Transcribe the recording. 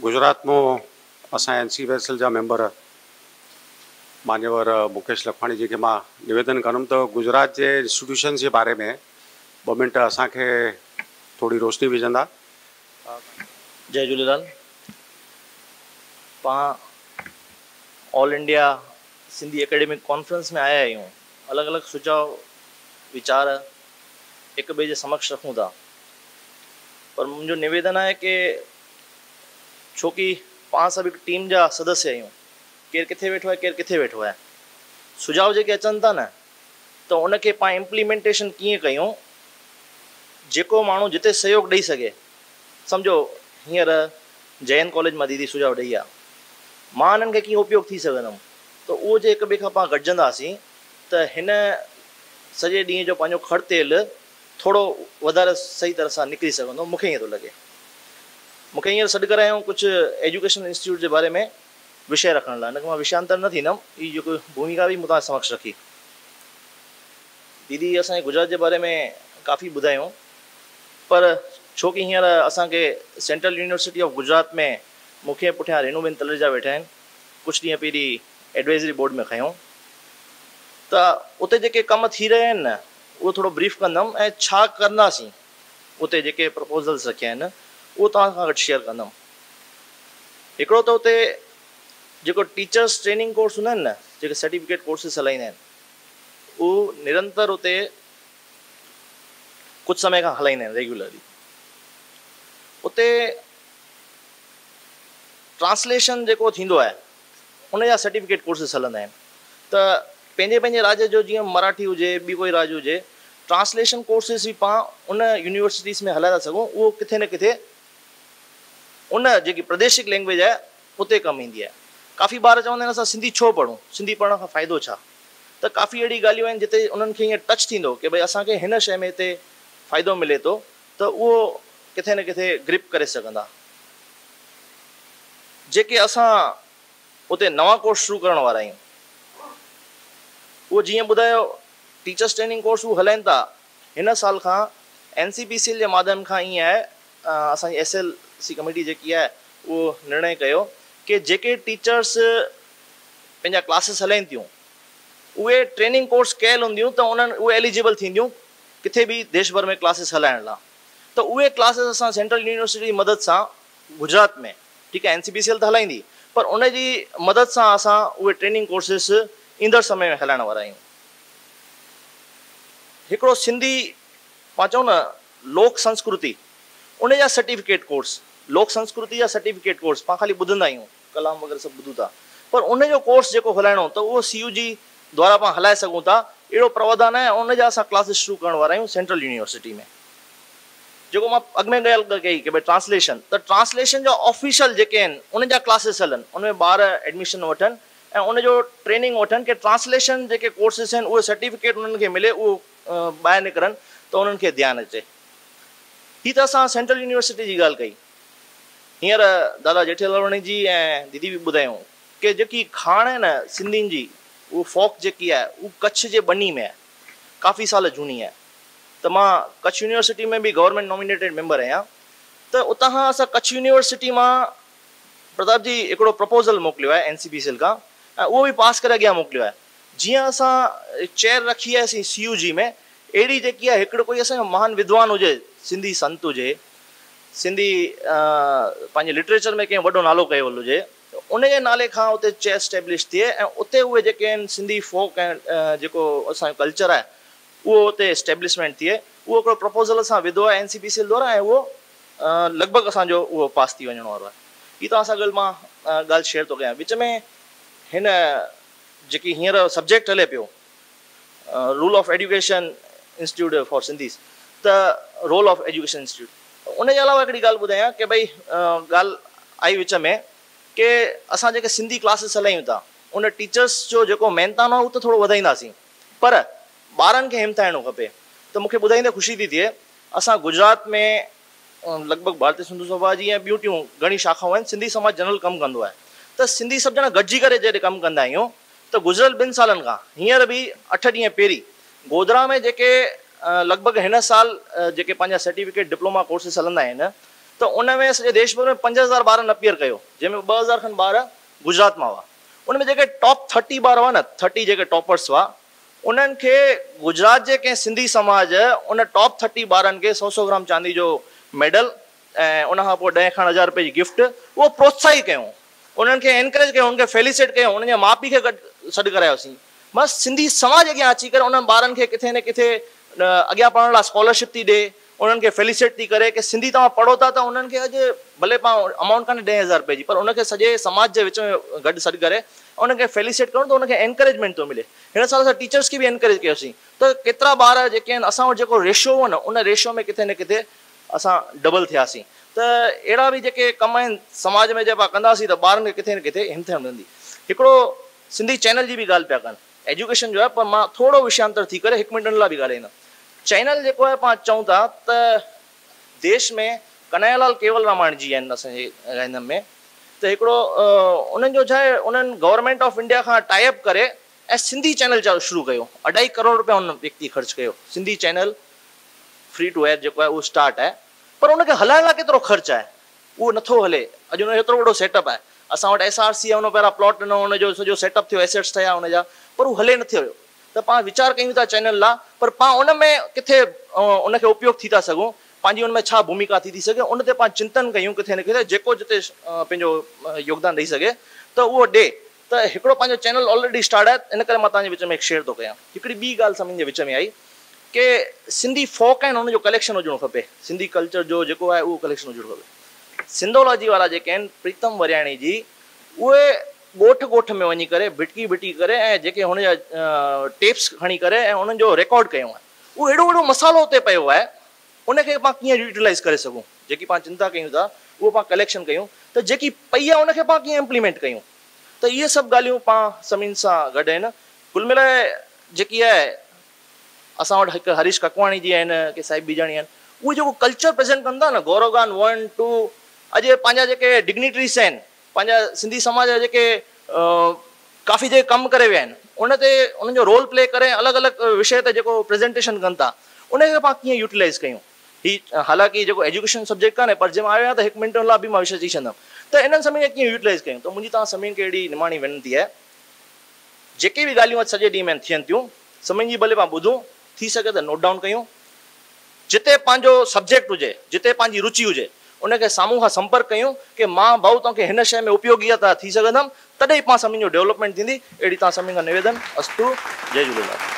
गुजरात में असां NCVSL जा मेंबर मान्यवर मुकेश लखवाणी जी के मां निवेदन करूँ तो गुजरात के इंस्टीट्यूशन के बारे में 2 मिनट असांखे थोड़ी रोशनी विझंदा। जय झूलेलाल। पां all India Sindhi academic conference में आया आहियूं। अलग अलग सुझाव विचार एक ॿिए जे समक्ष रखूं था, पर मुंहिंजो निवेदन है कि छोकी पां सब एक टीम जा सदस्य आहियूं, केर किथे वेठो है केर किथे वेठो है, सुझाव जेके अचनि था न तो उनके पां इम्प्लीमेंटेशन कीअं कयूं जेको माण्हू जिते सहयोग ॾेई सघे। सम्झो हींअर जैन कॉलेज मां दीदी सुझाव ॾेई आहे, मां हिननि खे कीअं उपयोग थी सघंदुमि, त उहो जे हिक ॿिए खां पां गॾिजंदासीं त हिन सॼे ॾींहं जो पंहिंजो ख़र्च तेल थोरो वधारे सही तरह सां निकिरी सघंदो। मूंखे ईअं थो लॻे। मूंखे हींअर सॾु करायूं कुझु एजुकेशन इंस्टीट्यूट जे बारे में विषय रखण लाइ, हिनखे मां विषयांतर न थींदुमि, हीअ जेको भूमिका बि मूं तव्हां समक्ष रखी। दीदी असांजे गुजरात जे बारे में काफ़ी ॿुधायूं, पर छोकी हींअर असांखे सेंट्रल यूनिवर्सिटी ऑफ गुजरात में मूंखे पुठियां रेनूबेन तलरेजा वेठा आहिनि, कुझु ॾींहं पहिरीं एडवाइज़री बोर्ड में खयूं, त उते जेके कम थी रहिया आहिनि न उहो थोरो ब्रीफ कंदुमि ऐं छा कंदासीं। उते जेके प्रपोज़ल्स रखिया आहिनि उहो तव्हां खां गॾु शेयर कंदुमि। हिकिड़ो त उते जेको टीचर्स ट्रेनिंग कोर्स हूंदा आहिनि न, जेके सर्टिफिकेट कोर्सिस हलाईंदा आहिनि, उहो निरंतर उते कुछ समय खां हलाईंदा आहिनि रेगुलरली। उते ट्रांसलेशन जेको थींदो आहे उन जा सर्टिफिकेट कोर्सिस हलंदा आहिनि। त पंहिंजे पंहिंजे राज्य जो, जीअं मराठी हुजे ॿी कोई राज्य हुजे, ट्रांसलेशन कोर्सिस बि पां उन यूनिवर्सिटीज़ में हलाए था सघूं। उहो किथे न किथे उन जेकी प्रादेशिक लैंग्वेज है उते कमु ईंदी आहे। काफ़ी ॿार चवंदा आहिनि असां सिंधी छो पढ़ूं, सिंधी पढ़ण खां फ़ाइदो छा। त काफ़ी अहिड़ी ॻाल्हियूं आहिनि जिते उन्हनि खे ईअं टच थींदो कि भई असांखे हिन शइ में हिते फ़ाइदो मिले थो, त उहो किथे न किथे ग्रिप करे सघंदा। जेके असां उते नवां कोर्स शुरू करण वारा आहियूं, उहो जीअं ॿुधायो टीचर्स ट्रेनिंग कोर्स उहो हलाइनि था। हिन साल खां NCPCL जे माध्यम खां ईअं आहे, असांजी SLC कमेटी जेकी आहे उहो निर्णय कयो कि जेके टीचर्स पंहिंजा क्लासिस हलाइनि थियूं उहे ट्रेनिंग कोर्स कयल हूंदियूं त उन्हनि उहे एलिजिबल थींदियूं किथे बि देश भर में क्लासिस हलाइण लाइ। त उहे क्लासिस असां सेंट्रल यूनिवर्सिटी जी मदद सां गुजरात में, ठीकु आहे NCPCL त हलाईंदी, पर उन जी मदद सां असां उहे ट्रेनिंग कोर्सिस ईंदड़ समय में हलाइण वारा आहियूं। हिकिड़ो सिंधी पां चऊं न लोक संस्कृति, उन जा सर्टिफिकेट कोर्स, लोक संस्कृति जा सर्टिफिकेट कोर्स पां ख़ाली ॿुधंदा आहियूं, कलाम वग़ैरह सभु ॿुधूं था, पर उन जो कोर्स जेको हलाइणो त उहो CUG द्वारा पां हलाए सघूं था। अहिड़ो प्रावधान आहे, उन जा असां क्लासिस शुरू करण वारा आहियूं सेंट्रल यूनिवर्सिटी में। जेको मां अॻु में ॻाल्हि कई कि भई ट्रांसलेशन, त ट्रांसलेशन जा ऑफिशियल जेके आहिनि उन जा क्लासिस हलनि, उन में ॿार एडमिशन वठनि ऐं उन जो ट्रेनिंग वठनि कि ट्रांसलेशन जेके कोर्सिस आहिनि उहे सर्टिफिकेट उन्हनि खे मिले, उहो ॿाहिरि निकिरनि त उन्हनि खे ध्यानु अचे। ही त असां सेंट्रल यूनिवर्सिटी जी ॻाल्हि कई। हींअर दादा जेठीलाल जी ऐं दीदी बि ॿुधायूं कि जेकी खाण आहे न सिंधियुनि जी, उहो फोक जेकी आहे उहो कच्छ जे बनी में आहे, काफ़ी साल झूनी आहे। त मां कच्छ यूनिवर्सिटी में बि गवर्नमेंट नॉमिनेटेड मेंबर आहियां। त उतां खां असां कच्छ यूनिवर्सिटी मां प्रताप जी हिकिड़ो प्रपोज़ल मोकिलियो आहे NCPCL खां, ऐं उहो बि पास करे अॻियां मोकिलियो आहे। जीअं असां चेयर रखी आहे CUG में, अहिड़ी जेकी आहे हिकिड़ो कोई असांजो महान विद्वान हुजे, सिंधी संत हुजे, सिंधी पंहिंजे लिटरेचर में कंहिं वॾो नालो कयो हुजे, उन जे नाले खां उते चेयर स्टेब्लिश थिए ऐं उते उहे जेके आहिनि सिंधी फोक ऐं जेको असांजो कल्चर आहे उहो उते स्टेब्लिशमेंट थिए। उहो हिकिड़ो प्रपोज़ल असां विधो आहे NCPCL द्वारा ऐं उहो लॻभॻि असांजो उहो पास थी वञण वारो आहे। हीअ तव्हां सां गॾु मां ॻाल्हि शेयर थो कयां। विच में हिन जेकी हींअर सब्जेक्ट हले पियो, rule of education institute for Sindhis, त रोल ऑफ एजुकेशन इंस्टीट्यूट, उन जे अलावा हिकिड़ी ॻाल्हि ॿुधायां कि भई ॻाल्हि आई विच में कि असां जेके सिंधी क्लासिस हलायूं था उन टीचर्स जो जेको महिनतानो आहे उहो त थोरो वधाईंदासीं, पर ॿारनि खे हिमथाइणो खपे। त मूंखे ॿुधाईंदे ख़ुशी थी थिए, असां गुजरात में लॻभॻि भारतीय सिंधु सभा जी ऐं ॿियूं टियूं घणी शाखाऊं आहिनि, सिंधी समाज जनरल कमु कंदो आहे। त सिंधी सभु ॼणा गॾिजी करे जॾहिं कमु कंदा आहियूं त गुज़िरियल 2 सालनि खां हींअर बि 8 ॾींहं पहिरीं गोधरा में जेके लॻभॻि हिन साल जेके पंहिंजा सर्टिफिकेट डिप्लोमा कोर्सिस हलंदा आहिनि त उन में सॼे देश भर में 5000 ॿारनि अपीयर कयो, जंहिंमें 2000 खनि ॿार गुजरात मां हुआ। उन में जेके टॉप 30 ॿार हुआ न, 30 जेके टॉपर्स हुआ, उन्हनि खे गुजरात जे कंहिं सिंधी समाज उन टॉप 30 ॿारनि खे 100 ग्राम चांदी जो मेडल ऐं उन खां पोइ 10 खण 1000 रुपए जी गिफ्ट उहो प्रोत्साहित कयूं, उन्हनि खे एनकरेज कयूं, उनखे फेलिसिट कयूं, उन्हनि जे माउ पीउ खे गॾु सॾु करायोसीं। बसि सिंधी समाज अॻियां अची करे उन्हनि ॿारनि खे किथे न किथे अॻियां पढ़ण लाइ स्कॉलरशिप थी ॾे, उन्हनि खे फेलिसिट थी करे कि सिंधी तव्हां पढ़ो था त उन्हनि खे अॼु भले पाण अमाउंट कान्हे 10,000 रुपए जी, पर उनखे सॼे समाज जे विच में गॾु सॾु करे उनखे फेलिसिट कयूं त उनखे एनकरेजमेंट थो मिले। हिन साल असां टीचर्स खे बि एनकरेज कयोसीं त केतिरा ॿार जेके आहिनि असां वटि जेको रेशियो हो न, उन रेशियो में किथे न किथे असां डबल थियासीं। त अहिड़ा बि जेके कम आहिनि समाज में जेका कंदासीं त ॿारनि खे किथे न किथे हिमथ मिलंदी। हिकिड़ो सिंधी चैनल जी बि ॻाल्हि पिया कनि, एजुकेशन जो आहे, पर मां थोरो विषयांतर थी करे 1 मिनट लाइ बि ॻाल्हाईंदुमि। चैनल जेको आहे पाण चऊं था त देश में कन्हैयालाल केवल रामायण जी आहिनि असांजे हिन में, त हिकिड़ो उन्हनि जो छा आहे, उन्हनि गवर्नमेंट ऑफ इंडिया खां टाइप करे ऐं सिंधी चैनल शुरू कयो। 2.5 करोड़ रुपया उन व्यक्ति ख़र्च कयो। Sindhi channel free to air जेको आहे उहो स्टार्ट आहे, पर उनखे हलाइण लाइ केतिरो ख़र्च आहे उहो नथो हले। अॼु उनजो एतिरो वॾो सेटअप आहे, असां वटि SRC आहे, उन पहिरां प्लॉट ॾिनो, उनजो सॼो सेटअप थियो, एसेट्स ठहिया उनजा, पर उहो हले न थियो। त पाण वीचार कयूं था चैनल लाइ, पर पाण उन में किथे उनखे उपयोग थी था सघूं, पंहिंजी उन में छा भूमिका थी सघे, उन ते पाण चिंतन कयूं किथे न किथे, जेको जिते पंहिंजो योगदान ॾेई सघे त उहो ॾे। त हिकिड़ो पंहिंजो चैनल ऑलरेडी स्टार्ट आहे, इन करे मां तव्हांजे विच में शेयर थो कयां। हिकिड़ी ॿी ॻाल्हि सभिनि जे विच में आई कि सिंधी फोक आहिनि, उनजो कलेक्शन हुजणो खपे, सिंधी कल्चर जो जेको आहे उहो कलेक्शन हुजणो खपे। सिंधोलॉजी वारा जेके आहिनि प्रीतम वरियाणी जी, उहे ॻोठ में वञी करे भिटकी करे ऐं जेके हुनजा टेप्स खणी करे ऐं उन्हनि जो रिकॉर्ड कयो आहे, उहो एॾो वॾो मसालो उते पियो आहे, उनखे पाण कीअं यूटिलाइज़ करे सघूं, जेकी पाण चिंता कयूं था उहो पाण कलेक्शन कयूं, त जेकी पई आहे उनखे पाण कीअं इम्प्लीमेंट कयूं। त इहे सभु ॻाल्हियूं पाण सभिनि सां गॾु आहिनि। कुल मिलाए जेकी आहे असां वटि हिकु हरीश ककवाणी जी आहिनि, की साहिब बीजाणी आहिनि, उहे जेको कल्चर प्रेज़ेंट कंदा न, गौरवगान 1, 2, अॼु पंहिंजा जेके डिग्निटरीस आहिनि, पंहिंजा सिंधी समाज जा जेके काफ़ी जेके कमु करे विया आहिनि, उन ते उन्हनि जो रोल प्ले करे अलॻि अलॻि विषय ते जेको प्रेज़ेंटेशन कनि था, उनखे पाण कीअं यूटिलाइज़ कयूं। ही हालांकि जेको एजुकेशन सब्जेक्ट कान्हे, पर जंहिं मां आयो आहे त 1 मिनट लाइ बि मां विषय चई छॾंदुमि। त इन्हनि सभिनी खे कीअं यूटिलाइज़ कयूं, त मुंहिंजी तव्हां सभिनी खे अहिड़ी निमाणी वेनिती आहे, जेके बि ॻाल्हियूं सॼे ॾींहं में थियनि थियूं, सभिनी जी भले पाण ॿुधूं, थी सघे त नोट डाउन कयूं, जिते पंहिंजो सब्जेक्ट हुजे, जिते पंहिंजी रुचि हुजे, उनखे साम्हूं खां संपर्क कयूं कि मां भाऊ तव्हांखे हिन शइ में उपयोगी थी सघंदुमि, तॾहिं पाण सभिनी जो डेवलपमेंट थींदी। अहिड़ी तव्हां सभिनी खां निवेदन। अस्तु, जय झूलेलाल।